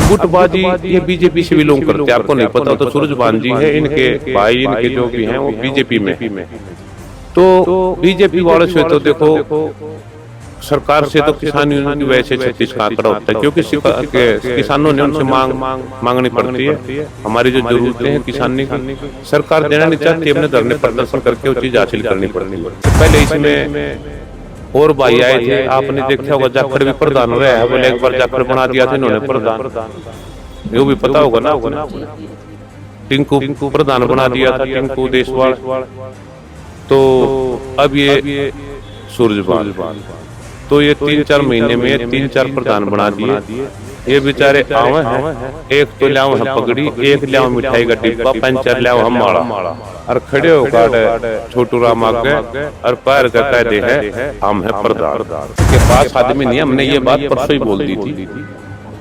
गुटबाजी ये बीजेपी से बिलोंग करते हैं, आपको नहीं पता तो सूरजभान जी है, इनके भाई इनके जो भी हैं वो बीजेपी में। तो बीजेपी वालों से तो देखो सरकार से तो किसान यूनियन की वैसे 36 का आंकड़ा होता है, क्योंकि किसानों ने उनसे मांगनी पड़ती है। हमारी जो जरूरतें हैं किसानी की सरकार देना नहीं चाहती, अपने धरने प्रदर्शन करके वो चीज हासिल करनी पड़ती है। पहले इसमें और भाई आए थे, आपने देखा होगा जाखड़ भी प्रधान रहा है, बोले एक बार जाखड़ बना दिया था इन्होंने प्रधान, ये भी पता होगा ना। टिंकू प्रधान बना दिया था, टिंकू देशवाल। तो अब ये सूरजभान, तो ये 3-4 महीने में 3-4 प्रधान बना दिए। ये बेचारे आवे हैं, एक तो लाओ हम पगड़ी, एक लाओ मिठाई का डिब्बा, 5-4 लाओ हम माड़ा, और खड़े होकर छोटू राम आगे और पैर का कह दे है हम है प्रधान के पास आदमी नहीं। हमने ये बात परसों ही बोल दी थी।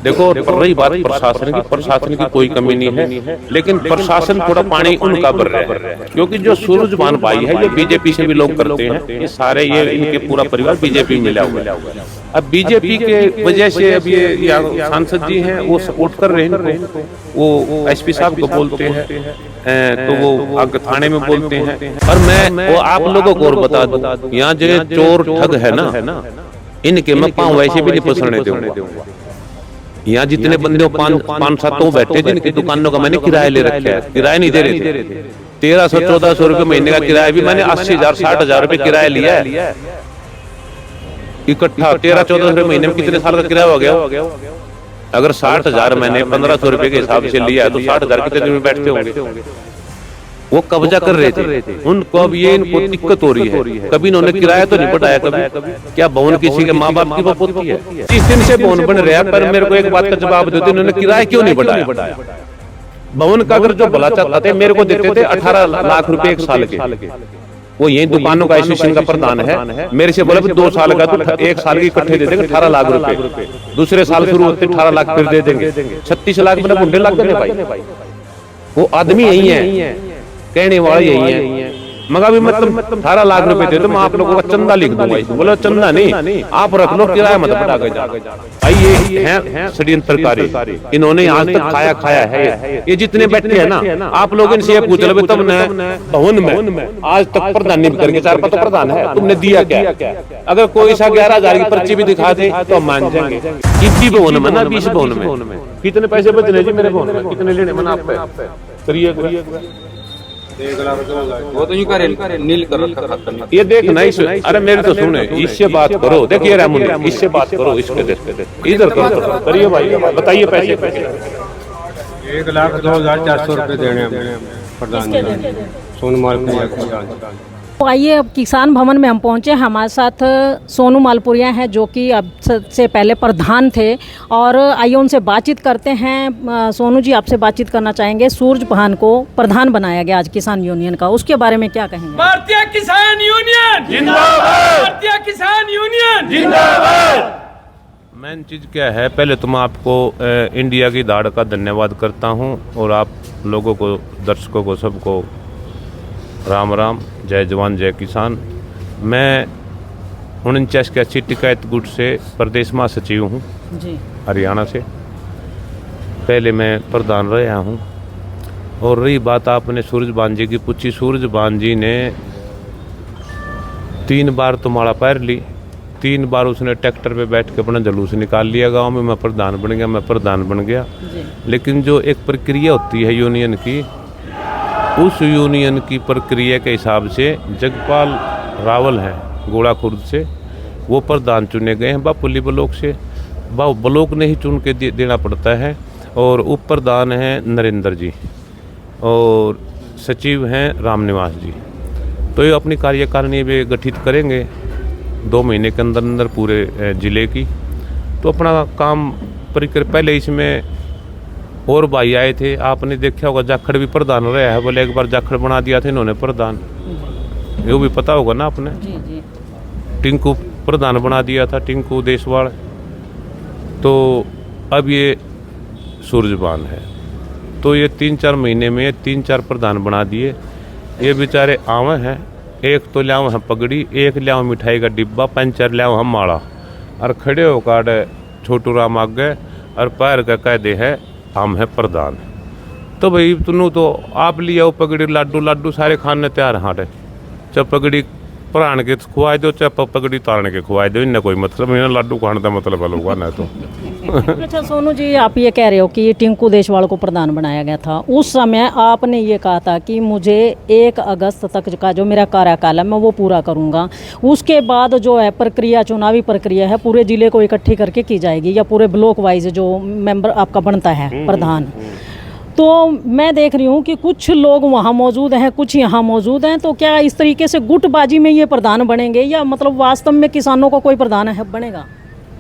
देखो रही बात प्रशासन की कोई कमी नहीं है, लेकिन प्रशासन थोड़ा पानी उनका भर रहा है, क्योंकि जो सूरजभान भाई है ये बीजेपी से बिलोंग करते हैं, ये सारे ये इनके पूरा परिवार बीजेपी में मिला हुआ है। अब बीजेपी के वजह से अब ये सांसद जी हैं वो सपोर्ट कर रहे हैं, वो एसपी साहब को बोलते हैं तो वो आगे थाने में बोलते हैं। और मैं वो आप लोगों को और बता दूं, यहाँ जो चोर ठग है ना, इनके मैं पाँव वैसे भी नहीं पसरने दूंगा। यहाँ जितने बंदे 5-7 बैठे थे, इनकी दुकानों का मैंने किराया ले रखा है, किराया नहीं दे रहे थे। 1300-1400 रुपए महीने का किराया भी मैंने 80,000-60,000 रुपए किराया लिया है इकट्ठा। 1300-1400 रुपए महीने में कितने साल का किराया हो गया? अगर 60,000 मैंने 1500 रुपए के हिसाब से लिया है तो 60,000 कितने दिन में बैठते होंगे? वो कब्जा कर रहे थे उनको। अब ये इनको दिक्कत हो रही है, कभी इन्होंने किराया तो नहीं बढ़ाया। कभी क्या भवन किसी के माँ बाप की होती है? 30 दिन से भवन बन रहा है, पर मेरे को एक बात का जवाब देते, इन्होंने किराया क्यों नहीं बढ़ाया? भवन का अगर जो भला चाहता थे मेरे को देते थे 18 लाख रुपए 1 साल के। वो यही दुकानों का एसोसिएशन का प्रधान है, मेरे से बोले 2 साल का तो 1 साल की इकट्ठे दे देंगे 18 लाख रुपए, दूसरे साल शुरू होते 18 लाख फिर दे देंगे, 36 लाख में 19 लाख देने भाई। वो आदमी यही है, कहने वाला यही है। मगर भी मतलब 18 लाख रुपए दे तो मैं आप लोगों का चंदा लिख दूंगा। बोलो चंदा नहीं, आप रख लो, किराया मत बढ़ा के जा। ये है षड्यंत्रकारी, इन्होंने आज तक खाया है। ये जितने बैठे हैं ना, आप लोग इनसे ये पूछ लो तब न भवन में आज तक प्रधान नहीं करके 4 पद प्रधान है, तुमने दिया क्या? अगर कोई सा 11,000 की पर्ची भी दिखा दे तो मान जाएंगे। 21 भवन में ना 20 भवन में कितने पैसे बचने जी मेरे भवन में? कितने लेने मन आप करिए? वो तो यूं करे नील कर ये देखना इस, अरे मेरी तो सुने, इससे बात करो। देखिए रामुन, इससे बात करो, इसके देखते इधर करिए भाई, बताइए पैसे। 1,02,400 रुपए देने प्रधान जी सोनू मालपुरिया। तो आइए अब किसान भवन में हम पहुंचे। हमारे साथ सोनू मालपुरिया हैं जो कि अब से पहले प्रधान थे, और आइए उनसे बातचीत करते हैं। सोनू जी, आपसे बातचीत करना चाहेंगे। सूरजभान को प्रधान बनाया गया आज किसान यूनियन का, उसके बारे में क्या कहेंगे? भारतीय किसान यूनियन जिंदाबाद, भारतीय किसान यूनियन जिंदाबाद। मेन चीज क्या है, पहले तो मैं आपको इंडिया की दाढ़ का धन्यवाद करता हूं, और आप लोगों को, दर्शकों को, सबको राम राम, जय जवान जय किसान। मैं 49 के 80 टिकायत गुट से प्रदेश महासचिव हूँ हरियाणा से। पहले मैं प्रधान रहा हूँ। और रही बात आपने सूरजभान जी की पूछी, सूरजभान जी ने 3 बार तो माड़ा पैर ली, 3 बार उसने ट्रैक्टर पे बैठ के अपना जुलूस निकाल लिया गांव में, मैं प्रधान बन गया। लेकिन जो एक प्रक्रिया होती है यूनियन की, उस यूनियन की प्रक्रिया के हिसाब से जगपाल रावल हैं गोड़ा खुर्द से, वो प्रधान चुने गए हैं बापुली ब्लॉक से। ब्लॉक ने ही चुन के देना पड़ता है। और उप प्रधान हैं नरेंद्र जी, और सचिव हैं रामनिवास जी। तो ये अपनी कार्यकारिणी भी गठित करेंगे 2 महीने के अंदर अंदर पूरे जिले की। तो अपना काम पहले इसमें और भाई आए थे, आपने देखा होगा जाखड़ भी प्रधान रहा है, बोले एक बार जाखड़ बना दिया था इन्होंने प्रधान, ये भी पता होगा ना आपने। टिंकू प्रधान बना दिया था, टिंकू देशवाल। तो अब ये सूरजभान है, तो ये 3-4 महीने में 3-4 प्रधान बना दिए। ये बेचारे आवे हैं, एक तो लाओ हम पगड़ी, एक लाओ मिठाई का डिब्बा, 5-4 लाओ हम माड़ा, और खड़े होकर छोटू राम आगे और पैर का कायदे है हम है प्रधान। तो भाई तुनू तो आप लिया वो पगड़ी लाडू लाडू सारे खाने तैयार हाटे, चाहे पगड़ी परान के खुआए दो चाहे पगड़ी तारने के खुआए दो, इनने कोई मतलब नहीं, लाडू खाने का मतलब अलग ना तो। अच्छा सोनू जी, आप ये कह रहे हो कि टिंकू देशवाल को प्रधान बनाया गया था, उस समय आपने ये कहा था कि मुझे 1 अगस्त तक का जो मेरा कार्यकाल है मैं वो पूरा करूंगा, उसके बाद जो है प्रक्रिया, चुनावी प्रक्रिया है पूरे जिले को इकट्ठी करके की जाएगी या पूरे ब्लॉक वाइज जो मेंबर आपका बनता है प्रधान। तो मैं देख रही हूँ कि कुछ लोग वहाँ मौजूद हैं, कुछ यहाँ मौजूद हैं, तो क्या इस तरीके से गुटबाजी में ये प्रधान बनेंगे या मतलब वास्तव में किसानों का कोई प्रधान है बनेगा?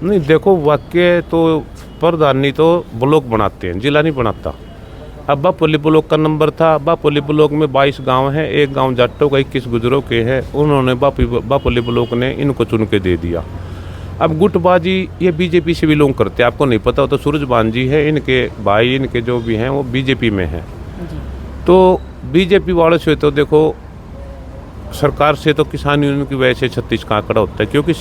नहीं देखो, वाक्य तो प्रधानी तो ब्लॉक बनाते हैं, जिला नहीं बनाता। अब बापोली ब्लॉक का नंबर था, बापोली ब्लॉक में 22 गांव हैं, एक गांव जाटों का 21 गुजरों के हैं, उन्होंने बापोली ब्लॉक ने इनको चुन के दे दिया। अब गुटबाजी ये बीजेपी से भी लोग करते हैं, आपको नहीं पता हो तो सूरजबान जी है, इनके भाई इनके जो भी हैं वो बीजेपी में हैं। तो बीजेपी वालों से तो देखो, सरकार से तो किसान यूनियन की वजह से 36 का आंकड़ा होता है, क्योंकि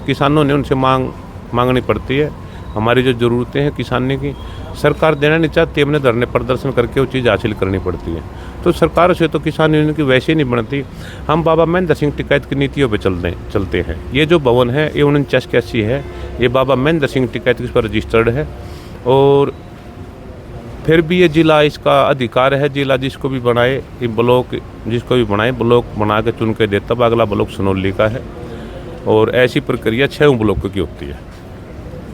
किसानों ने उनसे मांगनी पड़ती है, हमारी जो ज़रूरतें हैं किसानी की सरकार देना नहीं चाहती, हमने धरने प्रदर्शन करके वो चीज़ हासिल करनी पड़ती है। तो सरकार से तो किसान यूनियन की वैसे ही नहीं बनती। हम बाबा महेंद्र सिंह टिकैत की नीतियों पे चलते हैं। ये जो भवन है ये 4981 है, ये बाबा महेंद्र सिंह टिकैत पर रजिस्टर्ड है, और फिर भी ये जिला इसका अधिकार है, जिला जिसको भी बनाए, ये ब्लॉक जिसको भी बनाए ब्लॉक बना के चुन के देता। अगला ब्लॉक सनौली का है और ऐसी प्रक्रिया 6 ब्लॉक की होती है।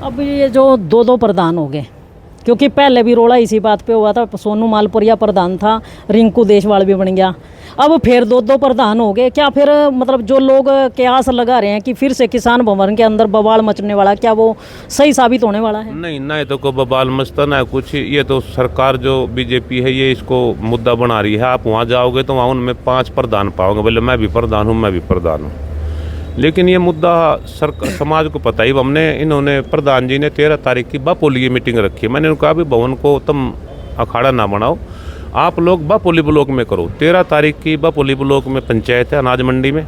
अब ये जो 2 प्रधान हो गए, क्योंकि पहले भी रोड़ा इसी बात पे हुआ था, सोनू मालपुरिया प्रधान था, रिंकू देशवाल भी बन गया, अब फिर 2 प्रधान हो गए। क्या फिर मतलब जो लोग कयास लगा रहे हैं कि फिर से किसान भवन के अंदर बवाल मचने वाला, क्या वो सही साबित होने वाला है? नहीं, ना तो कोई बवाल मचता ना कुछ, ये तो सरकार जो बीजेपी है ये इसको मुद्दा बना रही है। आप वहाँ जाओगे तो वहाँ उनमें 5 प्रधान पाओगे, बोले मैं भी प्रधान हूँ, मैं भी प्रधान हूँ। लेकिन ये मुद्दा समाज को पता ही, हमने इन्होंने प्रधान जी ने 13 तारीख की बापोली मीटिंग रखी। मैंने उनको कहा भी भवन को तुम अखाड़ा ना बनाओ, आप लोग बापोली ब्लॉक में करो। 13 तारीख की बापोली ब्लॉक में पंचायत है, अनाज मंडी में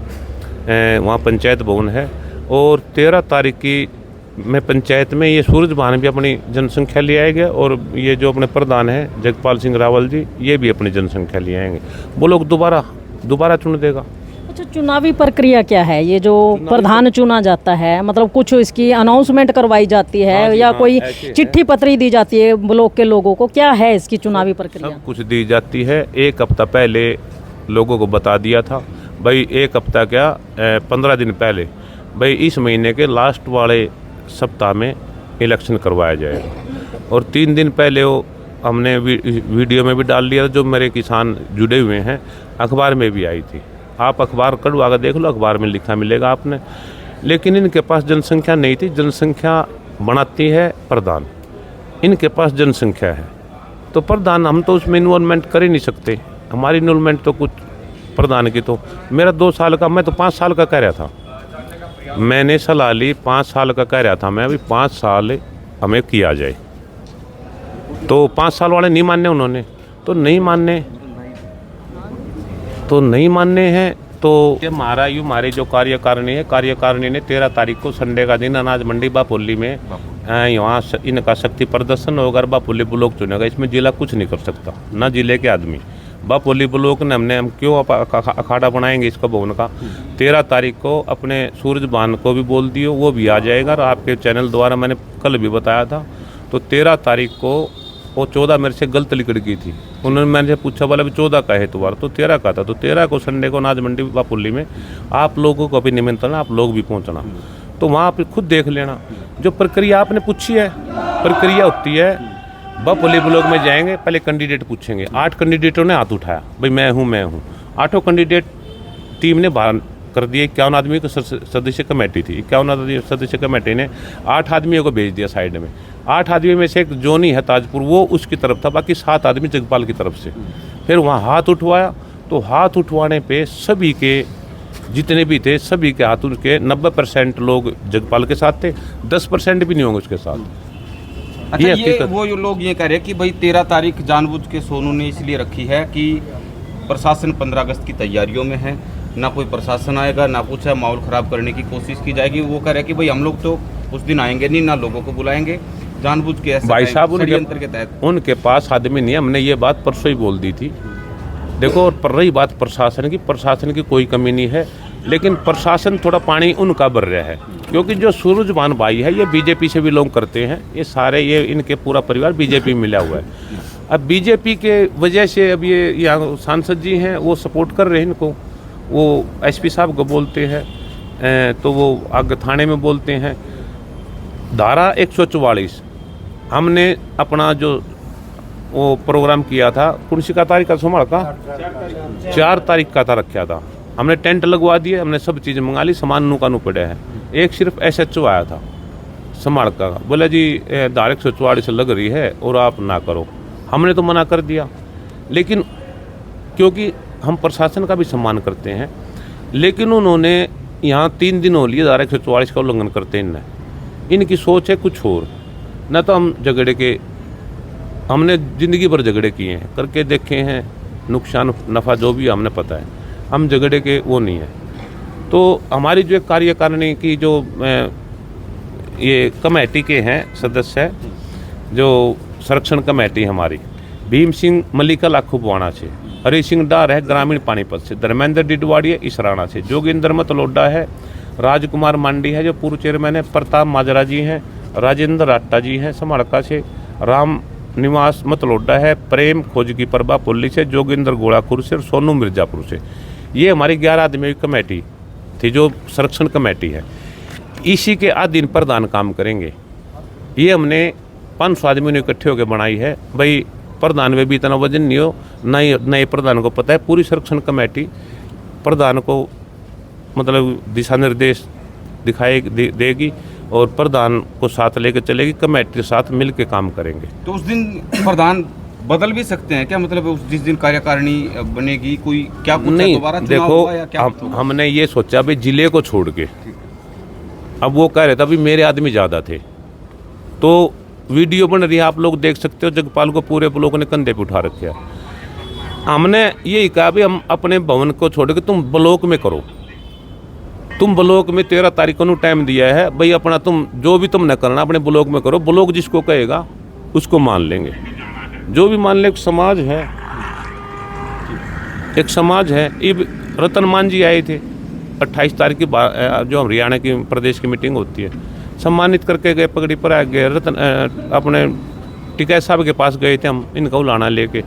वहाँ पंचायत भवन है, और 13 तारीख की में पंचायत में ये सूरजभान भी अपनी जनसंख्या ले आएंगे, और ये जो अपने प्रधान हैं जगपाल सिंह रावल जी ये भी अपनी जनसंख्या ले आएंगे। वो लोग दोबारा चुन देगा। अच्छा, चुनावी प्रक्रिया क्या है? ये जो प्रधान चुना जाता है, मतलब कुछ इसकी अनाउंसमेंट करवाई जाती है या कोई चिट्ठी पत्री दी जाती है ब्लॉक के लोगों को? क्या है इसकी चुनावी प्रक्रिया? सब कुछ दी जाती है। 1 हफ्ता पहले लोगों को बता दिया था भाई, 1 हफ्ता क्या 15 दिन पहले भाई इस महीने के लास्ट वाले सप्ताह में इलेक्शन करवाया जाएगा। और 3 दिन पहले वो हमने वीडियो में भी डाल दिया, जो मेरे किसान जुड़े हुए हैं, अखबार में भी आई थी। आप अखबार कढ़वा कर देख लो, अखबार में लिखा मिलेगा आपने। लेकिन इनके पास जनसंख्या नहीं थी, जनसंख्या बनाती है प्रधान, इनके पास जनसंख्या है तो प्रधान हम तो उसमें इन्वॉल्वमेंट कर ही नहीं सकते। हमारी इन्वॉल्वमेंट तो कुछ प्रधान की, तो मेरा 2 साल का, मैं तो 5 साल का कह रहा था, मैंने सलाह ली 5 साल का कह रहा था मैं, अभी 5 साल हमें किया जाए। तो 5 साल वाले नहीं मानने, उन्होंने तो नहीं मानने हैं। तो हमारे जो कार्यकारिणी है, कार्यकारिणी ने 13 तारीख को संडे का दिन अनाज मंडी बापोली में यहाँ इनका शक्ति प्रदर्शन होगा, बापोली ब्लॉक चुनेगा। इसमें जिला कुछ नहीं कर सकता, ना जिले के आदमी। बापोली ब्लॉक ने हम क्यों अखाड़ा बनाएंगे इसका भवन का। 13 तारीख को अपने सूरजभान को भी बोल दियो, वो भी आ जाएगा। और आपके चैनल द्वारा मैंने कल भी बताया था। तो 13 तारीख को वो 14 मेरे से गलत लिखड़ गई थी, उन्होंने मैंने पूछा बोला अभी 14 का है तुम्हारा, तो 13 का था। तो 13 को संडे को अनाज मंडी बापोली में आप लोगों को अभी निमंत्रण, आप लोग भी पहुंचना। तो वहाँ पे खुद देख लेना। जो प्रक्रिया आपने पूछी है, प्रक्रिया होती है बापोली ब्लॉक में जाएंगे, पहले कैंडिडेट पूछेंगे। 8 कैंडिडेटों ने हाथ उठाया, भाई मैं हूँ। 8 कैंडिडेट टीम ने बाहर कर दिए। 51 आदमी को सदस्य कमेटी थी, 51 सदस्य कमेटी ने 8 आदमियों को भेज दिया साइड में। 8 आदमी में से एक जोनी है ताजपुर, वो उसकी तरफ था, बाकी 7 आदमी जगपाल की तरफ से। फिर वहाँ हाथ उठवाया, तो हाथ उठवाने पे सभी के जितने भी थे सभी के हाथ उनके 90% लोग जगपाल के साथ थे, 10% भी नहीं होंगे उसके साथ। अच्छा, ये वो लोग ये कह रहे हैं कि भाई 13 तारीख जानबूझ के सोनू ने इसलिए रखी है कि प्रशासन 15 अगस्त की तैयारियों में है, ना कोई प्रशासन आएगा ना कुछ है, माहौल ख़राब करने की कोशिश की जाएगी। वो कह रहे हैं कि भाई हम लोग तो उस दिन आएंगे नहीं, ना लोगों को बुलाएंगे, जानबूझ के ऐसा भाई साहब षड्यंत्र के तहत? उनके पास आदमी नहीं है। हमने ये बात परसों ही बोल दी थी। देखो, और पर रही बात प्रशासन की कोई कमी नहीं है, लेकिन प्रशासन थोड़ा पानी उनका भर रहा है, क्योंकि जो सूरजभान भाई है ये बीजेपी से बिलोंग करते हैं। ये सारे ये इनके पूरा परिवार बीजेपी में मिला हुआ है। अब बीजेपी के वजह से अब ये यहाँ सांसद जी हैं वो सपोर्ट कर रहे हैं इनको। वो एसपी साहब को बोलते हैं तो वो आगे थाने में बोलते हैं। धारा 144 हमने अपना जो वो प्रोग्राम किया था, कौन सी का तारीख का सोमवार का 4 तारीख का था रखा था। हमने टेंट लगवा दिए, हमने सब चीज़ें मंगा ली, सामान नू का नू पड़े है। एक सिर्फ SHO आया था समाड़ का, बोला जी धारा 144 लग रही है और आप ना करो। हमने तो मना कर दिया, लेकिन क्योंकि हम प्रशासन का भी सम्मान करते हैं, लेकिन उन्होंने यहाँ 3 दिन हो लिए धारा 144 का उल्लंघन करते हैं। इनकी सोच है कुछ और। न तो हम झगड़े के, हमने ज़िंदगी भर झगड़े किए हैं, करके देखे हैं, नुकसान नफ़ा जो भी हमने पता है, हम झगड़े के वो नहीं है। तो हमारी जो एक कार्यकारिणी की जो ये कमेटी के हैं सदस्य है, जो संरक्षण कमेटी हमारी, भीम सिंह मल्लिका लाखू बुआना से, हरी सिंह डार है ग्रामीण पानीपत से, धर्मेंद्र डिडवाड़िया इसराना से, जोगिंदर मतलोडा है, राजकुमार मांडी है जो पूर्व चेयरमैन है, प्रताप माजरा जी हैं, राजेंद्र राट्टा जी हैं समाड़का से, राम निवास मतलोडा है, प्रेम खोज की परबा पुल्ली से, जोगिंदर गोड़ापुर से और सोनू मिर्जापुर से। ये हमारी 11 आदमी की कमेटी थी जो संरक्षण कमेटी है। इसी के अधीन प्रधान काम करेंगे। ये हमने 500 आदमी ने इकट्ठे होकर बनाई है। भाई प्रधान में भी इतना वजन नहीं हो, नए प्रधान को पता है। पूरी संरक्षण कमेटी प्रधान को मतलब दिशा निर्देश देगी और प्रधान को साथ लेकर चलेगी, कमेटी के साथ मिल के काम करेंगे। तो उस दिन प्रधान बदल भी सकते हैं क्या? मतलब उस जिस दिन कार्यकारिणी बनेगी कोई क्या कुछ नहीं, दोबारा चुनाव देखो होगा या क्या? हमने ये सोचा भाई जिले को छोड़ के, अब वो कह रहे थे अभी मेरे आदमी ज़्यादा थे, तो वीडियो बन रही है, आप लोग देख सकते हो। जगपाल को पूरे लोगों ने कंधे पे उठा रखे है। हमने यही कहा भी हम अपने भवन को छोड़ के तुम ब्लॉक में करो। तुम ब्लॉक में 13 तारीख को टाइम दिया है भाई, अपना तुम जो भी तुम न करना अपने ब्लॉक में करो। ब्लॉक जिसको कहेगा उसको मान लेंगे, जो भी मान ले। एक समाज है, एक समाज है। ये रतन मान जी आए थे 28 तारीख की जो हरियाणा की प्रदेश की मीटिंग होती है, सम्मानित करके गए, पगड़ी पर आ गए। रतन अपने टिकैत साहब के पास गए थे हम इनका उलाना लेके।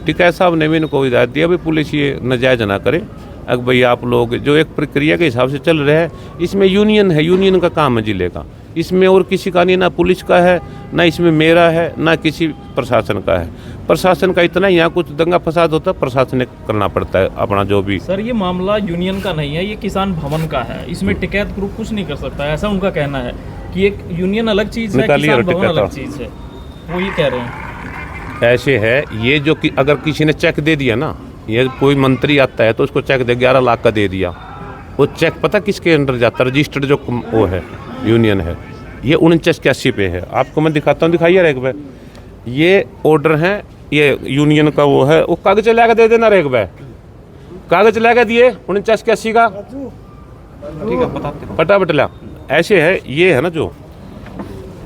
टिकैत साहब ने भी इनको हिदायत दिया भाई पुलिस ये नाजायज ना करे। अब भाई आप लोग जो एक प्रक्रिया के हिसाब से चल रहे हैं, इसमें यूनियन है, यूनियन का काम है जिले का, इसमें और किसी का नहीं, ना पुलिस का है, ना इसमें मेरा है, ना किसी प्रशासन का है। प्रशासन का इतना यहाँ कुछ दंगा फसाद होता है, प्रशासन ने करना पड़ता है अपना जो भी। सर ये मामला यूनियन का नहीं है, ये किसान भवन का है। इसमें टिकैत ग्रुप कुछ नहीं कर सकता, ऐसा उनका कहना है कि एक यूनियन अलग चीज़ है, किसान भवन अलग चीज़ है। वो ये कह रहे हैं। ऐसे है ये जो कि अगर किसी ने चेक दे दिया ना, ये कोई मंत्री आता है तो उसको चेक दे 11 लाख का दे दिया, वो चेक पता किसके अंडर जाता है? रजिस्टर्ड जो वो है यूनियन है, ये 4981 पे है। आपको मैं दिखाता हूँ, दिखाइए रेग भाई, ये ऑर्डर है, ये यूनियन का वो है। वो कागज लाकर दे देना रेग भाई, कागज लाकर दिए 4981 का, ठीक है बताते हैं। फटाफट ला। ऐसे है, ये है ना जो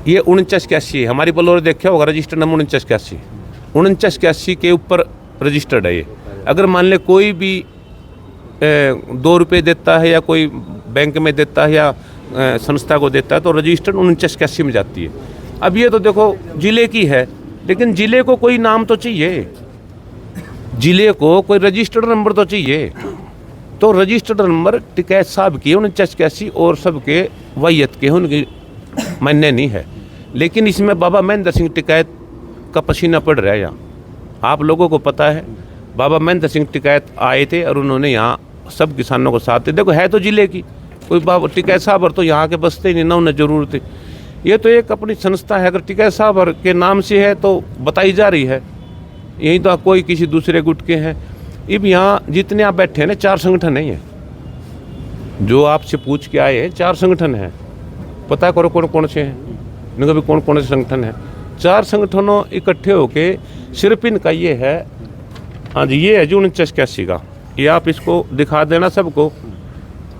ये 4981 हमारी बलोर देखा होगा, रजिस्टर्ड नंबर 4981 के ऊपर रजिस्टर्ड है ये। अगर मान ले कोई भी 2 रुपये देता है या कोई बैंक में देता है या संस्था को देता है तो रजिस्टर्ड 4981 में जाती है। अब ये तो देखो जिले की है, लेकिन जिले को कोई नाम तो चाहिए, जिले को कोई रजिस्टर्ड नंबर तो चाहिए। तो रजिस्टर्ड नंबर टिकैत साहब की 4981 और सबके वैयत के उनकी मान्य नहीं है। लेकिन इसमें बाबा महेंद्र सिंह टिकैत का पसीना पड़ रहा है यहाँ, आप लोगों को पता है। बाबा महेंद्र सिंह टिकैत आए थे और उन्होंने यहाँ सब किसानों को साथ दे। देखो है तो जिले की, कोई बाबा टिकैत साहब और तो यहाँ के बसते ही नहीं ना, उन्हें जरूरत है। ये तो एक अपनी संस्था है, अगर टिकैत साहब और के नाम से है तो बताई जा रही है, यही तो कोई किसी दूसरे गुट के हैं। अब यहाँ जितने आप बैठे हैं ना, 4 संगठन नहीं है जो आपसे पूछ के आए हैं, 4 संगठन हैं। पता करो कौन कौन से हैं, इनका भी कौन कौन से संगठन है। 4 संगठनों इकट्ठे होके सिर्फ इनका ये है, हाँ जी ये है जो 4981 का, ये आप इसको दिखा देना सबको,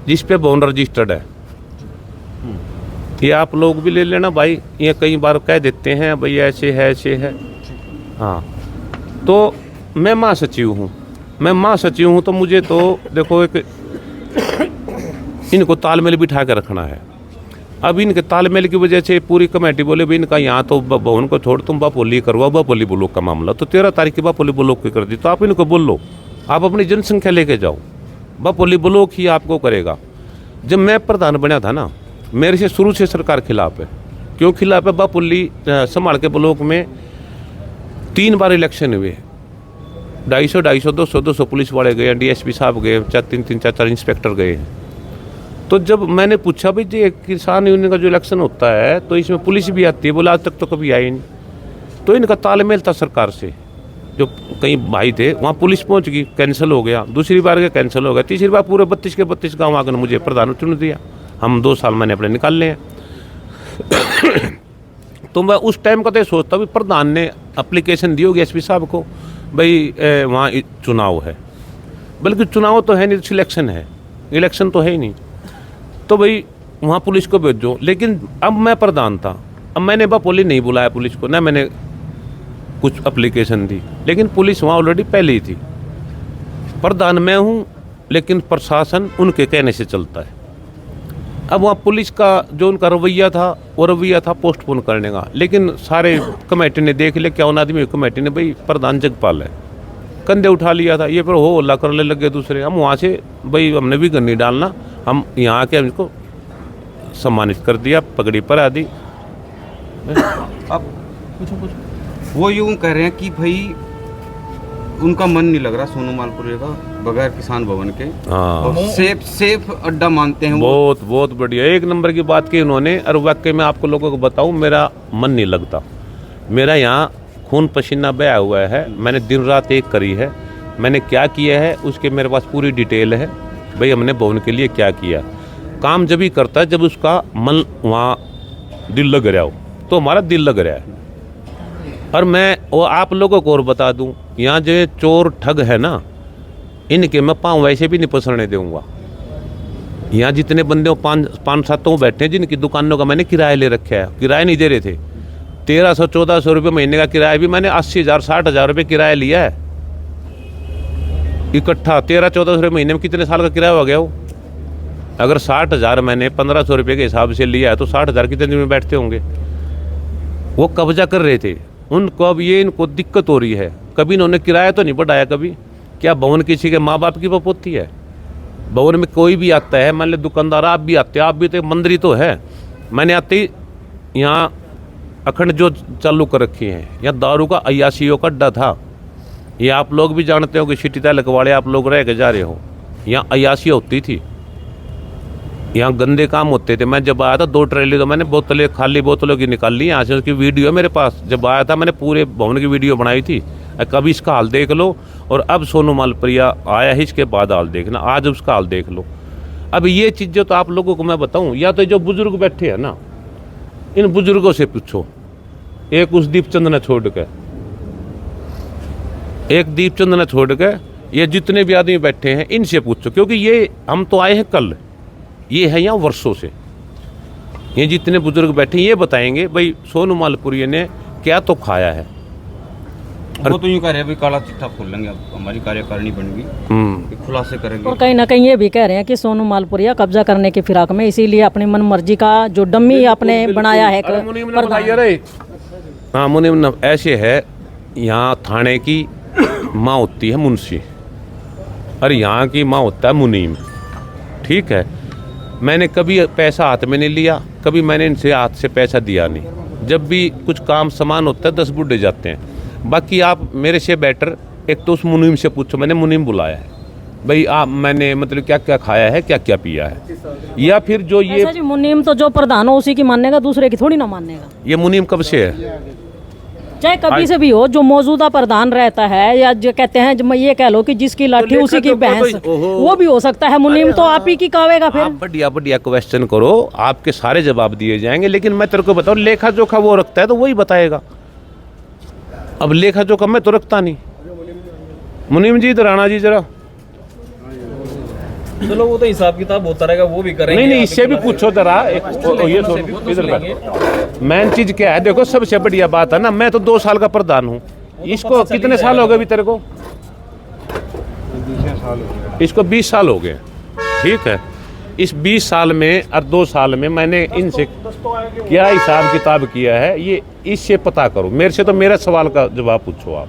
जिस पे भवन रजिस्टर्ड है। ये आप लोग भी ले लेना भाई, ये कई बार कह देते हैं भाई ऐसे है। हाँ, तो मैं महासचिव हूँ, तो मुझे तो देखो एक इनको तालमेल बिठा के रखना है। अब इनके तालमेल की वजह से पूरी कमेटी बोले भाई इनका यहाँ तो भवन को छोड़ तुम बापोली करवाओ, बापोली ब्लॉक का मामला तो 13 तारीख की बापोली ब्लॉक की कर दी, तो आप इनको बोल लो, आप अपनी जनसंख्या लेके जाओ, बापोली ब्लॉक ही आपको करेगा। जब मैं प्रधान बना था ना, मेरे से शुरू से सरकार खिलाफ है। क्यों खिलाफ है? बापोली संभाल के ब्लॉक में 3 बार इलेक्शन हुए, 250, 200 पुलिस वाले गए, DSP साहब गए, 4 इंस्पेक्टर गए। तो जब मैंने पूछा भाई जी किसान यूनियन का जो इलेक्शन होता है तो इसमें पुलिस भी आती है, बोला आज तक तो कभी आई नहीं। तो इनका तालमेल था सरकार से, जो कई भाई थे वहाँ पुलिस पहुँच गई, कैंसिल हो गया, दूसरी बार के कैंसिल हो गया, तीसरी बार पूरे 32 के 32 गाँव आकर मुझे प्रधान चुन दिया। हम 2 साल मैंने अपने निकाल लिए हैं। तो मैं उस टाइम का तो सोचता भी प्रधान ने एप्लीकेशन दी होगी SP साहब को भाई वहाँ चुनाव है, बल्कि चुनाव तो है नहीं, सिलेक्शन है, इलेक्शन तो है ही नहीं, तो भाई वहाँ पुलिस को भेजो। लेकिन अब मैं प्रधान था, अब मैंने बापोली नहीं बुलाया पुलिस को, ना मैंने कुछ एप्लीकेशन दी, लेकिन पुलिस वहाँ ऑलरेडी पहले ही थी। प्रधान मैं हूँ, लेकिन प्रशासन उनके कहने से चलता है। अब वहाँ पुलिस का जो उनका रवैया था, वो रवैया था पोस्टपोन करने का, लेकिन सारे कमेटी ने देख लिया, क्या उन आदमी कमेटी ने भाई प्रधान जगपाल है, कंधे उठा लिया था, ये पर हो हल्ला करने लगे दूसरे। हम वहाँ से भाई हमने भी गन्नी डालना, हम यहाँ आके हमको सम्मानित कर दिया, पगड़ी पर आदि। अब वो यूँ कह रहे हैं कि भाई उनका मन नहीं लग रहा सोनू मालपुरे का बगैर किसान भवन के। हाँ, सेफ अड्डा मानते हैं वो। बहुत बढ़िया, 1 नंबर की बात की उन्होंने। और वाकई में आपको लोगों को बताऊं, मेरा मन नहीं लगता, मेरा यहाँ खून पसीना बहा हुआ है, मैंने दिन रात एक करी है, मैंने क्या किया है उसके मेरे पास पूरी डिटेल है भाई, हमने भवन के लिए क्या किया। काम जब ही करता है जब उसका मन वहाँ दिल लग रहा हो, तो हमारा दिल लग रहा है। और मैं वो आप लोगों को और बता दूं, यहाँ जो चोर ठग है ना, इनके मैं पाँव वैसे भी नहीं पसरने दूंगा। यहाँ जितने बंदे 5-7 बैठे हैं जिनकी दुकानों का मैंने किराया ले रखा है, किराया नहीं दे रहे थे, 1300-1400 रुपये महीने का किराया भी मैंने 80,000-60,000 रुपये किराया लिया है इकट्ठा। 1300-1400 रुपये महीने में कितने साल का किराया हो गया वो? अगर 60,000 मैंने 1500 रुपये के हिसाब से लिया है तो 60,000 कितने दिन में बैठते होंगे? वो कब्जा कर रहे थे उनको। अब ये इनको दिक्कत हो रही है, कभी इन्होंने किराया तो नहीं बढ़ाया कभी। क्या भवन किसी के माँ बाप की बपोती है? भवन में कोई भी आता है, मान लो दुकानदार आप भी आते हैं, आप भी तो मंदिर तो है। मैंने आते ही यहाँ अखंड जो चालू कर रखी हैं, यहाँ दारू का अयाशियों का अड्डा था, ये आप लोग भी जानते हो कि सिटी तक वाले आप लोग रह के जा रहे हो, यहाँ अयाशी होती थी, यहाँ गंदे काम होते थे। मैं जब आया था 2 ट्रेली तो मैंने बोतलें, खाली बोतलों की निकाल ली यहाँ से, उसकी वीडियो मेरे पास। जब आया था मैंने पूरे भवन की वीडियो बनाई थी। कभी इसका हाल देख लो, और अब सोनू मालपुरिया आया है इसके बाद हाल देखना, आज उसका हाल देख लो। अब ये चीज़ें तो आप लोगों को मैं बताऊँ, या तो जो बुजुर्ग बैठे हैं ना, इन बुजुर्गों से पूछो, एक उस दीपचंद ने छोड़ के, एक दीपचंद ने छोड़ के, ये जितने भी आदमी बैठे हैं इनसे पूछो, क्योंकि ये हम तो आए हैं कल, ये है यहाँ वर्षों से। ये जितने बुजुर्ग बैठे ये बताएंगे भाई सोनू मालपुरिया ने क्या तो खाया है। वो तो यूँ कह रहे हैं काला चिट्ठा खोल लेंगे, अब हमारी कार्यकारिणी बनेगी, खुलासे करेंगे। और कहीं ना कहीं ये भी कह रहे हैं कि सोनू मालपुरिया कब्जा करने की फिराक में, इसीलिए अपनी मन मर्जी का जो डम्मी आपने बनाया है। हाँ, मुनीम ऐसे है, यहाँ थाने की माँ होती है मुंशी, और यहाँ की माँ होता है मुनीम। ठीक है, मैंने कभी पैसा हाथ में नहीं लिया, कभी मैंने इनसे हाथ से पैसा दिया नहीं। जब भी कुछ काम सामान होता है 10 बुढ़े जाते हैं। बाकी आप मेरे से बेटर एक तो उस मुनीम से पूछो, मैंने मुनीम बुलाया है भाई, आप मैंने मतलब क्या क्या खाया है, क्या क्या पिया है। या फिर जो ये जी मुनीम तो जो प्रधान हो उसी की मानेगा, दूसरे की थोड़ी ना मानेगा। ये मुनीम कब से है? चाहे कभी से भी हो, जो मौजूदा प्रधान रहता है, या जो कहते हैं जो ये कह लो कि जिसकी लाठी उसी की भैंस, वो भी हो सकता है। मुनीम तो आप ही की कहेगा फिर। आप बढ़िया बढ़िया क्वेश्चन करो, आपके सारे जवाब दिए जाएंगे। लेकिन मैं तेरे को बताऊं, लेखा जोखा वो रखता है तो वही बताएगा। अब लेखा जोखा मैं तो रखता नहीं। मुनीम जी इधर आना जी जरा। चलो वो तो हिसाब किताब होता रहेगा, वो भी करेंगे। नहीं इससे भी पूछो जरा ये इधर मेन चीज क्या है, देखो सबसे बढ़िया बात है ना, मैं तो 2 साल का प्रधान हूँ, इसको कितने साल हो गए अभी तेरे को? इसको 20 साल हो गए, ठीक है। इस 20 साल में और 2 साल में मैंने इनसे क्या हिसाब किताब किया है, ये इससे पता करो। मेरे से तो मेरा सवाल का जवाब पूछो आप,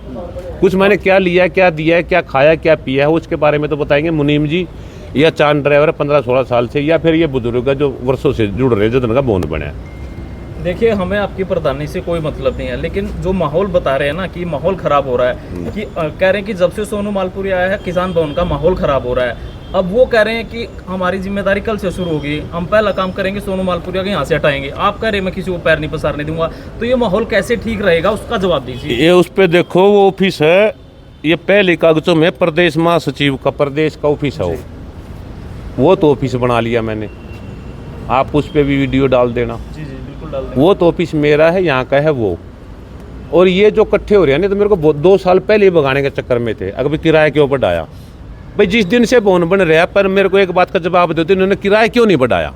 कुछ मैंने क्या लिया, क्या दिया है, क्या खाया, क्या पिया है, उसके बारे में तो बताएंगे मुनीम जी या चांद ड्राइवर 15-16 साल से, या फिर ये बुजुर्ग जो वर्षों से जुड़ रहे, जतन का बोन बने। देखिए हमें आपकी प्रधानी से कोई मतलब नहीं है, लेकिन जो माहौल बता रहे हैं ना कि माहौल खराब हो रहा है, कि कह रहे हैं कि जब से सोनू मालपुरिया आया है किसान भवन का माहौल खराब हो रहा है। अब वो कह रहे हैं कि हमारी जिम्मेदारी कल से शुरू होगी, हम पहला काम करेंगे सोनू मालपुरिया को यहाँ से हटाएंगे। आप कह रहे हैं मैं किसी को पैर नहीं पसारने दूंगा, तो ये माहौल कैसे ठीक रहेगा, उसका जवाब दीजिए। ये उस पर देखो, वो ऑफिस है, ये पहले कागजों में प्रदेश महासचिव का प्रदेश का ऑफिस है, वो तो ऑफिस बना लिया मैंने, आप उस पर भी वीडियो डाल देना। जी बिल्कुल डाल देंगे। वो तो ऑफिस मेरा है, यहाँ का है वो। और ये जो इकट्ठे हो रहे हैं ना, तो मेरे को 2 साल पहले ही भगाने के चक्कर में थे, अगर किराए क्यों बढ़ाया भाई, जिस दिन से भवन बन रहा है, पर मेरे को एक बात का जवाब देते, इन्होंने किराया क्यों नहीं बढ़ाया?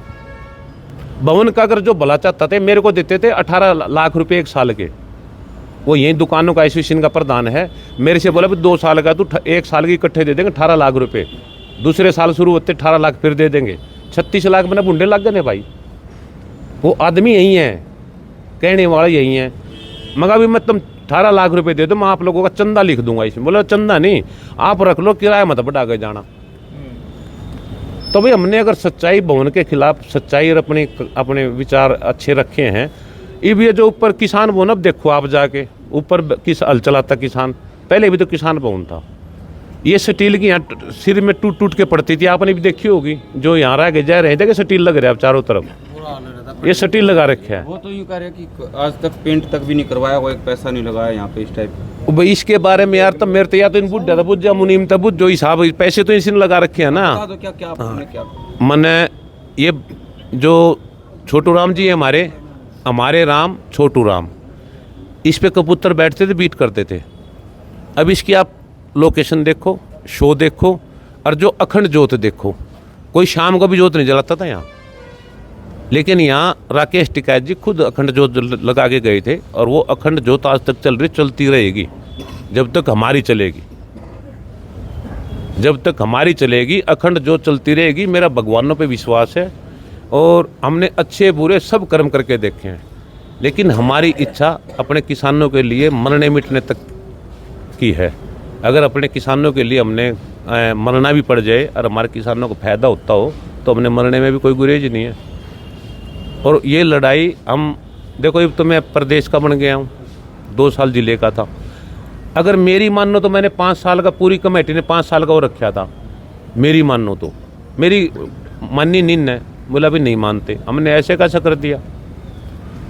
भवन का अगर जो भला चाहता थे, मेरे को देते थे 18 लाख रुपए 1 साल के, वो यही दुकानों का एसोसिएशन का प्रधान है, मेरे से बोला 2 साल का तो 1 साल की इकट्ठे दे देंगे 18 लाख रुपए, दूसरे साल शुरू होते 18 लाख फिर दे देंगे, 36 लाख मैंने बुंडे लग गए भाई। वो आदमी यही है, कहने वाला यही है, मगर अभी मैं तुम 18 लाख रुपए दे दो, मैं आप लोगों का चंदा लिख दूंगा इसमें। बोला चंदा नहीं, आप रख लो, किराया मत बढ़ा के जाना। तो भाई हमने अगर सच्चाई भवन के खिलाफ सच्चाई और अपने विचार अच्छे रखे हैं। ये जो ऊपर किसान भवन, अब देखो आप जाके ऊपर किस हल चलाता किसान, पहले भी तो किसान भवन था। ये स्टील की यहाँ सिर में टूट टूट के पड़ती थी, आपने भी देखी होगी, जो यहाँ रह के जा रहे थे कि स्टील लग रहा है चारों तरफ, ये स्टील लगा रखे है। वो तो यूँ कह रहे कि आज तक पेंट तक भी नहीं करवाया, वो एक पैसा नहीं लगाया यहाँ पे इस टाइप। भाई इसके बारे में यार, तब मेरे तो या तो इन बुढ़ा बुझ जा मुनीम तब बुझ, जो हिसाब पैसे तो इसी ने लगा रखे हैं ना। तो क्या क्या आपने क्या मैंने ये जो छोटू राम जी है, हमारे राम छोटू राम, इस पे कबूतर बैठते थे, बीट करते थे। अब इसकी आप लोकेशन देखो, शो देखो, और जो अखंड ज्योत देखो, कोई शाम को भी ज्योत नहीं जलाता था यहाँ, लेकिन यहाँ राकेश टिकैत जी खुद अखंड ज्योत लगा के गए थे, और वो अखंड ज्योत आज तक चल रही, चलती रहेगी जब तक हमारी चलेगी, जब तक हमारी चलेगी अखंड ज्योत चलती रहेगी। मेरा भगवानों पे विश्वास है, और हमने अच्छे बुरे सब कर्म करके देखे हैं, लेकिन हमारी इच्छा अपने किसानों के लिए मरने मिटने तक की है। अगर अपने किसानों के लिए हमने मरना भी पड़ जाए और हमारे किसानों को फायदा होता हो, तो हमने मरने में भी कोई गुरेज नहीं है। और ये लड़ाई हम देखो, अब तो मैं प्रदेश का बन गया हूँ, 2 साल जिले का था। अगर मेरी मानो तो मैंने 5 साल का, पूरी कमेटी ने 5 साल का वो रखा था, मेरी मानो तो, मेरी माननी नीन है, बोला भी नहीं मानते, हमने ऐसे कैसा कर दिया।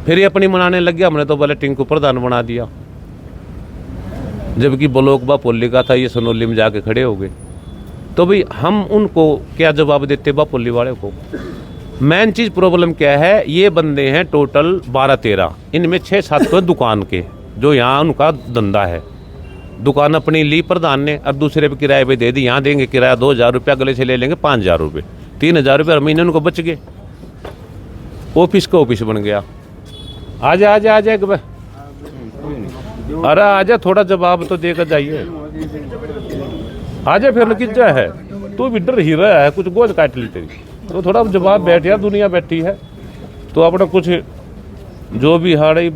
फिर ये अपनी मनाने लग गया, हमने तो बोले टिंकू प्रधान बना दिया, जबकि ब्लॉक बापोली का था, ये सनोली में जाके खड़े हो गए। तो भाई हम उनको क्या जवाब देते बापोली वाले को? मेन चीज़ प्रॉब्लम क्या है, ये बंदे हैं टोटल 12-13, इनमें 6-7 तो दुकान के, जो यहाँ उनका धंधा है, दुकान अपनी ली प्रधान ने, और दूसरे पे किराए पे दे दी। यहाँ देंगे किराया 2000 रुपया, अगले से ले लेंगे 5000 रुपये, 3000 रुपये हर महीने उनको बच गए। ऑफिस का ऑफिस बन गया। आजा आजा आजा एक बार, अरे आजा, थोड़ा जवाब तो देकर जाइए। आजा फिर किज्जा है, तू भी डर ही रहा है, कुछ गोद काट ली तेरी, तो थोड़ा जवाब बैठ यार, दुनिया बैठी है तो अपना कुछ जो भी हाड़े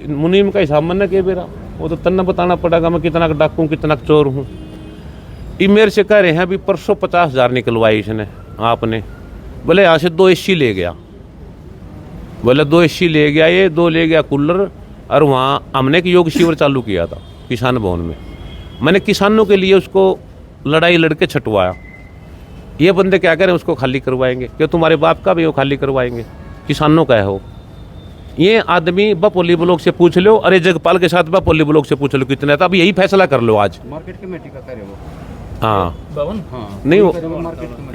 मुनीम का हिसाब मन के बेरा, वो तो तन्ना बताना पड़ेगा मैं कितना डाकू कितना चोर हूँ। ये मेरे से कह रहे हैं अभी परसों 50,000 निकलवाई इसने, आपने बोले यहाँ से 2 एसी ले गया, बोले 2 एसी ले गया, ये 2 ले गया कूलर, और वहाँ हमने एक योग शिविर चालू किया था किसान भवन में, मैंने किसानों के लिए उसको लड़ाई लड़के छटवाया। ये बंदे क्या करें, उसको खाली करवाएंगे, क्यों तुम्हारे बाप का भी वो खाली करवाएंगे, किसानों का है हो। ये आदमी बापोली ब्लॉक से पूछ लो, अरे जगपाल के साथ बापोली ब्लॉक से पूछ लो कितने था, अब यही फैसला कर लो आज। मार्केट कमेटी का करे वो हाँ भवन नहीं वो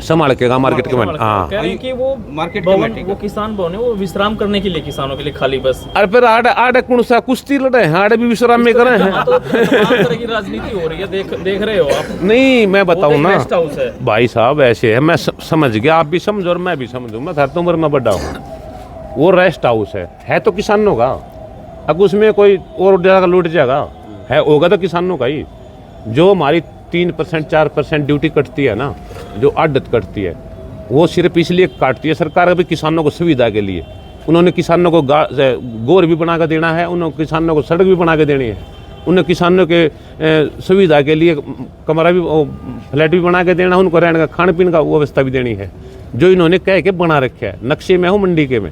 संभाल के मार्केट कमेटी। हाँ कह रहे हैं कि वो मार्केट भवन कमेटी वो किसान भवन है, वो विश्राम करने के लिए किसानों के लिए खाली बस। अरे फिर आड़े कौन सा कुश्ती लड़े हैं, आड़े भी विश्राम में करे हैं। तो तमाम तरह की राजनीति हो रही है, देख रहे हो आप। नहीं मैं बताऊं ना गेस्ट हाउस है भाई साहब, ऐसे है, मैं समझ गया, आप भी समझो और मैं भी समझूं, मैं हर उम्र में बड़ा हूँ। वो रेस्ट हाउस है तो किसानों का। अब उसमें कोई और जगह लूट जाएगा, है होगा तो किसानों का ही। जो हमारी 3% 4% ड्यूटी कटती है ना, जो आड़त कटती है, वो सिर्फ इसलिए काटती है सरकार अभी किसानों को सुविधा के लिए। उन्होंने किसानों को गोर भी बना कर देना है, उन्होंने किसानों को सड़क भी बना के देनी है, उन्हें किसानों के सुविधा के लिए कमरा भी फ्लैट भी बना के देना, उनको रहने का खाने पीने का व्यवस्था भी देनी है, जो इन्होंने कह के बना रखा है नक्शे में हो मंडी के में।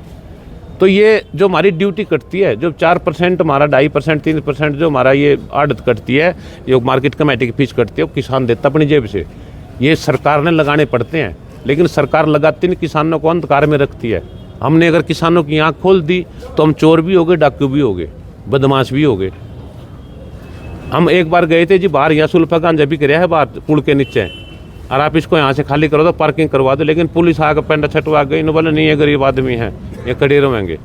तो ये जो हमारी ड्यूटी कटती है, जो 4% हमारा 2.5% 3% जो हमारा ये आड़त कटती है, जो मार्केट कमेटी की फीस कटती है, वो किसान देता अपनी जेब से। ये सरकार ने लगाने पड़ते हैं, लेकिन सरकार लगाती नहीं, किसानों को अंधकार में रखती है। हमने अगर किसानों की आँख खोल दी तो हम चोर भी हो गए, डाकू भी हो गए, बदमाश भी हो गए। हम एक बार गए थे जी बाहर, यहाँ सुल्फा गांजा भी कराया है बाहर पुल के नीचे, और आप इसको यहाँ से खाली करो तो पार्किंग करवा दो, लेकिन पुलिस आकर पेंडा छटवा गई, इन्होंने बोले नहीं ये गरीब आदमी है, ये खड़े रहेंगे।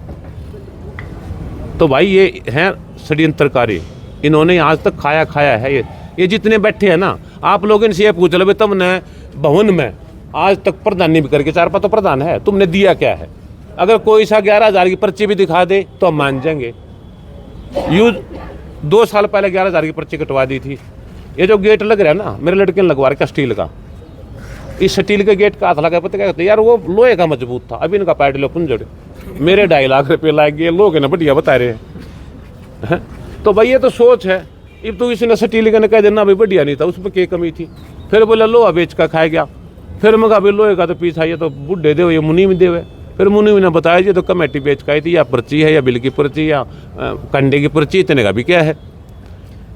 तो भाई ये हैं षड्यंत्रकारी, इन्होंने आज तक खाया है। ये जितने बैठे हैं ना, आप लोग इनसे ये पूछ लो तुमने भवन में आज तक प्रधान नहीं करके 4 तो प्रधान है, तुमने दिया क्या है? अगर कोई सा 11,000 की पर्ची भी दिखा दे तो हम मान जाएंगे। 2 साल पहले 11,000 की पर्ची कटवा दी थी। ये जो गेट लग रहा है ना, मेरे लड़के ने लगवा रखा स्टील का। इस स्टील के गेट का हाथ लगा, पता क्या कहते यार, वो लोहे का मजबूत था, अभी इनका पैड लो कुंजड़। मेरे 2.5 लाख रुपये लाग गए, लोग है ना बढ़िया बता रहे हैं। तो भाई ये तो सोच है। अब तो इसने स्टील का कह देना भाई बढ़िया नहीं था, उसमें क्या कमी थी? फिर बोला लोहा बेच का खाया गया। फिर मगा भाई लोहे का तो पीछा, ये तो बुढ़े दे, ये मुनीम देवे। फिर मुनीम ने बताया जी तो कमेटी बेच का आई थी, या पर्ची है, या बिल की पर्ची, या कंडे की पर्ची, इतने का भी क्या है।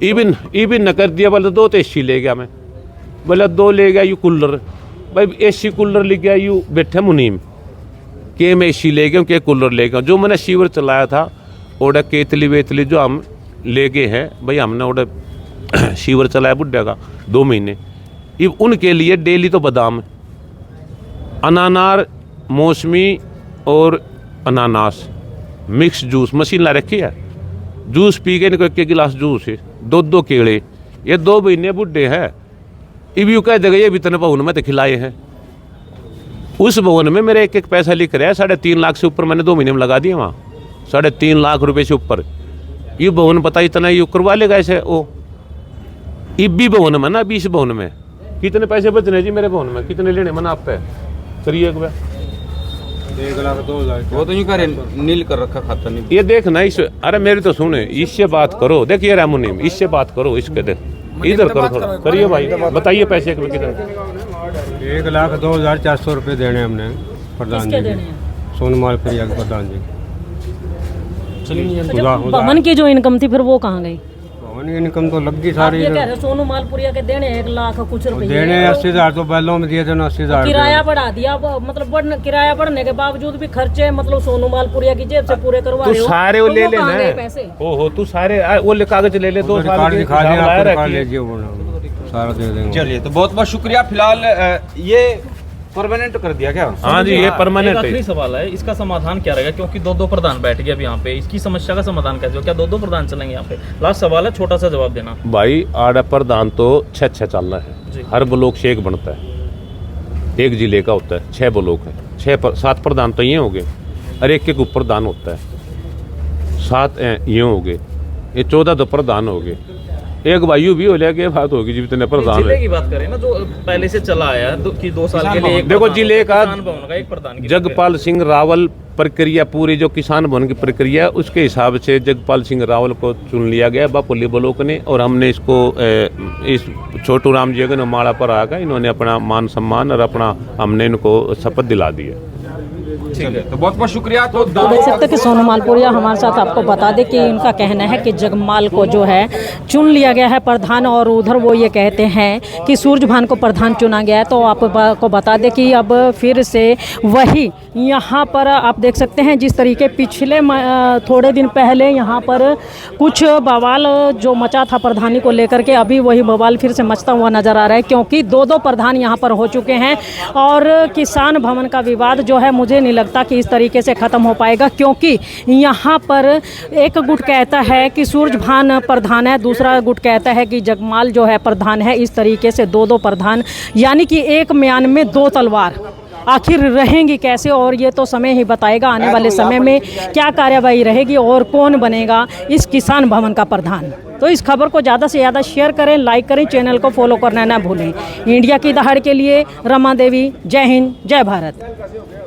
इबिन न कर दिया, बोला 2 तो एसी ले गया मैं, बोला 2 ले गया यू कूलर। भाई एसी कूलर ले गया यू बैठे मुनीम के, मैं एसी ले गया, के कूलर ले गया। जो मैंने शीवर चलाया था ओडा केतली वेतली जो हम ले गए हैं, भाई हमने ओडा शीवर चलाया बुढ़ा का 2 महीने। ये उनके लिए डेली तो बादाम, अनानार, मौसमी और अनानास मिक्स जूस मशीन ला रखी है। जूस पी के इनको 1 गिलास जूस है, 2 केले। ये 2 महीने बुढ़े हैं। इब यू कह देगा ये भी इतने भवन में तो खिलाए हैं। उस भवन में मेरे 1 पैसा लिख रहा है, 3.5 लाख से ऊपर मैंने 2 महीने में लगा दिया वहाँ, 3.5 लाख रुपए से ऊपर। ये भवन पता इतना ये करवा लेगा ऐसे वो। इब भी भवन में ना, 20 भवन में कितने पैसे बचने जी मेरे भवन में, कितने लेने मना आप पे करिए एक बार। 1,02,000 वो तो यूँ करे नील कर रखा खाता नहीं। ये देखना इस, अरे मेरी तो सुने, इससे बात करो। देखिए रामुनीम, इससे बात करो, इसके देख इधर करो थोड़ा, करिए भाई, बताइए पैसे कितने। 1,02,400 रुपये देने हमने प्रधान जी, सोनमाल प्रिया के प्रधान जी। भवन की जो इनकम थी फिर वो कहाँ गई? भवन की इनकम तो लग गई आप सारी। ये कह रहे सोनू मालपुरिया के देने 1 लाख कुछ रुपए, देने 80,000 तो पहलों में दिए थे ना, 80,000 किराया बढ़ा दिया। मतलब किराया बढ़ने के बावजूद भी खर्चे मतलब सोनू मालपुरिया की जेब से पूरे करवा रहे तू हो। सारे वो तो ले वो कहाँ गए लेना पैसे? ओहो तू सारे वो ले कागज ले ले, 2 साल कार्ड के दिखा दिया, हिसाब लाया आपको दिखा रखिए। लीजिए वो सारा दे देंगे। चलिए तो बहुत बहुत शुक्रिया। फिलहाल ये परमानेंट कर दिया क्या? हाँ जी ये एक परमानेंट आखिरी है। सवाल है, इसका समाधान क्या रहेगा? क्योंकि 2 प्रधान बैठ गए अब यहाँ पे, इसकी समस्या का समाधान कैसे हो? क्या 2 प्रधान चलेंगे यहाँ पे? लास्ट सवाल है, छोटा सा जवाब देना। भाई आड़ा प्रधान तो 6 चलना जी। है, हर ब्लॉक से 1 बनता है, 1 जिले का होता है, 6 ब्लॉक है, 7 प्रधान तो ये हो गए, और 1 उप प्रधान होता है, 7 ये हो गए, ये 14 तो प्रधान हो गए। एक वायु भी हो जाएगी, बात होगी जितने प्रधान जिले है। की बात करें ना, जो पहले से चला आया कि 2 साल के लिए एक देखो प्रधान, जिले का किसान भवन का 1 प्रधान की जगपाल सिंह रावल प्रक्रिया, पूरी जो किसान भवन की प्रक्रिया, उसके हिसाब से जगपाल सिंह रावल को चुन लिया गया बापुली ब्लॉक ने, और हमने इसको इस छोटू राम जी के माड़ा पर आकर इन्होंने अपना मान सम्मान और अपना हमने इनको शपथ दिला दी है। चलिए, तो बहुत बहुत शुक्रिया। तो तो देख सकते हैं कि सोनू मालपुरिया हमारे साथ, आपको बता दें कि इनका कहना है कि जगमाल को जो है चुन लिया गया है प्रधान, और उधर वो ये कहते हैं कि सूरजभान को प्रधान चुना गया है। तो आपको बता दें कि अब फिर से वही यहाँ पर आप देख सकते हैं जिस तरीके पिछले थोड़े दिन पहले यहाँ पर कुछ बवाल जो मचा था प्रधानी को लेकर के, अभी वही बवाल फिर से मचता हुआ नज़र आ रहा है, क्योंकि दो प्रधान यहाँ पर हो चुके हैं। और किसान भवन का विवाद जो है मुझे नहीं लगता कि इस तरीके से ख़त्म हो पाएगा, क्योंकि यहाँ पर एक गुट कहता है कि सूरजभान प्रधान है, दूसरा गुट कहता है कि जगमाल जो है प्रधान है। इस तरीके से दो प्रधान, यानी कि एक म्यान में दो तलवार आखिर रहेंगी कैसे, और ये तो समय ही बताएगा आने वाले समय में क्या कार्यवाही रहेगी और कौन बनेगा इस किसान भवन का प्रधान। तो इस खबर को ज़्यादा से ज़्यादा शेयर करें, लाइक करें, चैनल को फॉलो करना ना भूलें। इंडिया की दहाड़ के लिए रमा देवी, जय हिंद, जय भारत।